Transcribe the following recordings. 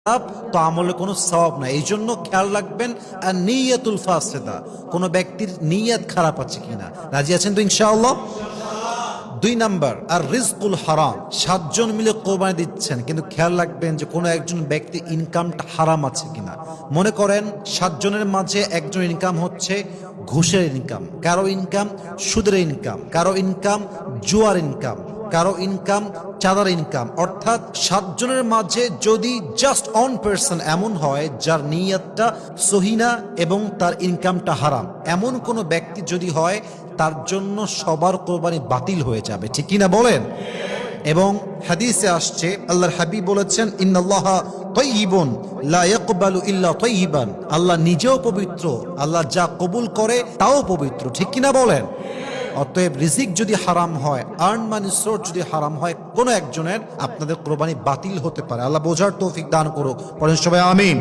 তো আমলে কোনো সওয়াব নাই। এই জন্য খেয়াল রাখবেন আর নিয়াতুল ফাসিদা, কোনো ব্যক্তির নিয়াত খারাপ আছে কিনা। রাজি আছেন তো ইনশাআল্লাহ? 2 নাম্বার আর রিজকুল হারাম, 7 জন মিলে কোরবানি দিচ্ছেন, কিন্তু খেয়াল রাখবেন যে কোনো একজন ব্যক্তি ইনকামটা হারাম আছে কিনা। মনে করেন 7 জনের মাঝে একজন ইনকাম হচ্ছে ঘুষের ইনকাম, কারো ইনকাম সুদের ইনকাম, কারো ইনকাম জুয়ার ইনকাম, কারো ইনকাম চাঁদার ইনকাম। অর্থাৎ 7 জনের মাঝে যদি জাস্ট অন পার্সন এমন হয় যার নিয়তটা সহিনা এবং তার ইনকামটা হারাম, এমন কোনো ব্যক্তি যদি হয়, তার জন্য সবার কোরবানি বাতিল হয়ে যাবে। ঠিক কিনা বলেন? এবং হাদিসে আসছে, আল্লাহর হাবিব বলেছেন, ইন্নাল্লাহা তাইয়িবুন লা ইয়াকবালু ইল্লা তাইয়িবান। আল্লাহ নিজেও পবিত্র, আল্লাহ যা কবুল করে তাও পবিত্র। ঠিক কিনা বলেন? অতএব রিজিক যদি হারাম হয়, আর্ন মানি সোর্স যদি হারাম হয়, কোনো একজনের, আপনাদের কোরবানি বাতিল হতে পারে। আল্লাহ বোঝার তৌফিক দান করুক। পড়েন সবাই আমিন।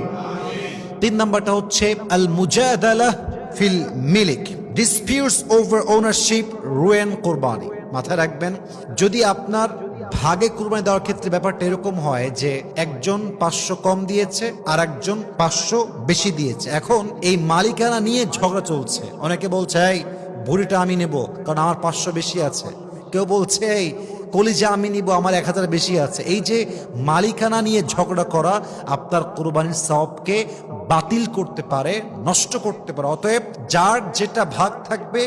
3 নাম্বারটা হচ্ছে আল মুজাদালা ফিল মিলিক, ডিসপিউটস ওভার ওনারশিপ রুয়েন কোরবানি। মাথায় রাখবেন, যদি আপনার ভাগে কুরবানি দেওয়ার ক্ষেত্রে ব্যাপারটা এরকম হয় যে একজন 500 কম দিয়েছে আর একজন 500 বেশি দিয়েছে, এখন এই মালিকানা নিয়ে ঝগড়া চলছে। অনেকে বলছে এই ভুড়িটা আমি নেব কারণ আমার 500 বেশি আছে, কেউ বলছে এই কলিজা আমি নিব আমার 1000 বেশি আছে। এই যে মালিকানা নিয়ে ঝগড়া করা আপনার কোরবানির সওয়াবকে বাতিল করতে পারে, নষ্ট করতে পারে। অতএব যার যেটা ভাগ থাকবে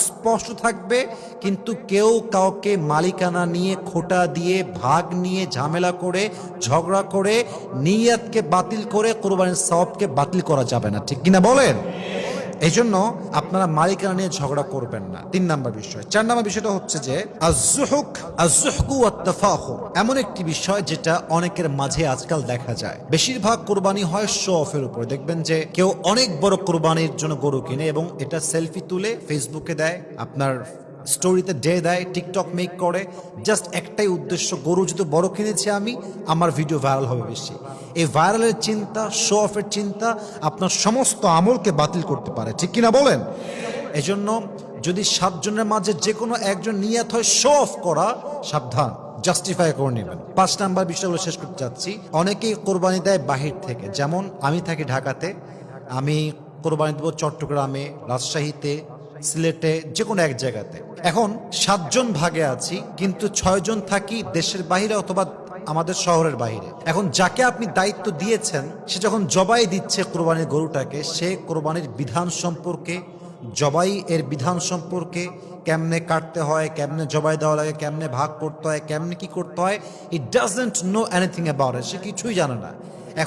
স্পষ্ট থাকবে, কিন্তু কেউ কাউকে মালিকানা নিয়ে খোটা দিয়ে, ভাগ নিয়ে ঝামেলা করে, ঝগড়া করে, নিয়াতকে বাতিল করে কোরবানির সওয়াবকে বাতিল করা যাবে না। ঠিক কিনা বলেন? এই জন্য আপনারা মালিকানা নিয়ে ঝগড়া করবেন না। 3 নাম্বার বিষয়। 4 নাম্বার বিষয়টা হচ্ছে যে আজ-জুহকু ওয়াত-তাফাখুর, এমন একটি বিষয় যেটা অনেকের মাঝে আজকাল দেখা যায়। বেশিরভাগ কোরবানি হয় শো অফের উপর। দেখবেন যে কেউ অনেক বড় কোরবানির জন্য গরু কিনে এবং এটা সেলফি তুলে ফেসবুকে দেয়, আপনার স্টোরিতে দেয়, টিকটক মেক করে। জাস্ট একটাই উদ্দেশ্য, গরু যদি বড় কিনেছি আমি, আমার ভিডিও ভাইরাল হবে বেশি। এই ভাইরালের চিন্তা, শো অফের চিন্তা আপনার সমস্ত আমলকে বাতিল করতে পারে। ঠিক কিনা বলেন? এজন্য যদি 7 জনের মাঝে যে কোনো একজন নিয়ত হয় শো অফ করা, সাবধান, জাস্টিফাই করে নেবেন। 5 নাম্বার বিষয়গুলো শেষ করতে যাচ্ছি। অনেকেই কোরবানি দেয় বাহির থেকে, যেমন আমি থাকি ঢাকাতে, আমি কোরবানি দেবো চট্টগ্রামে, রাজশাহীতে, সিলেটে, যে কোনো এক জায়গাতে। এখন 7 জন ভাগে আছি, কিন্তু 6 জন থাকি দেশের বাইরে অথবা আমাদের শহরের বাইরে। এখন যাকে আপনি দায়িত্ব দিয়েছেন, সে যখন জবাই দিচ্ছে কোরবানির গরুটাকে, সে কোরবানির বিধান সম্পর্কে, জবাই এর বিধান সম্পর্কে, কেমনে কাটতে হয়, কেমনে জবাই দেওয়া লাগে, কেমনে ভাগ করতে হয়, কেমনে কি করতে হয়, it doesn't know anything about it. সে কিছুই জানে না।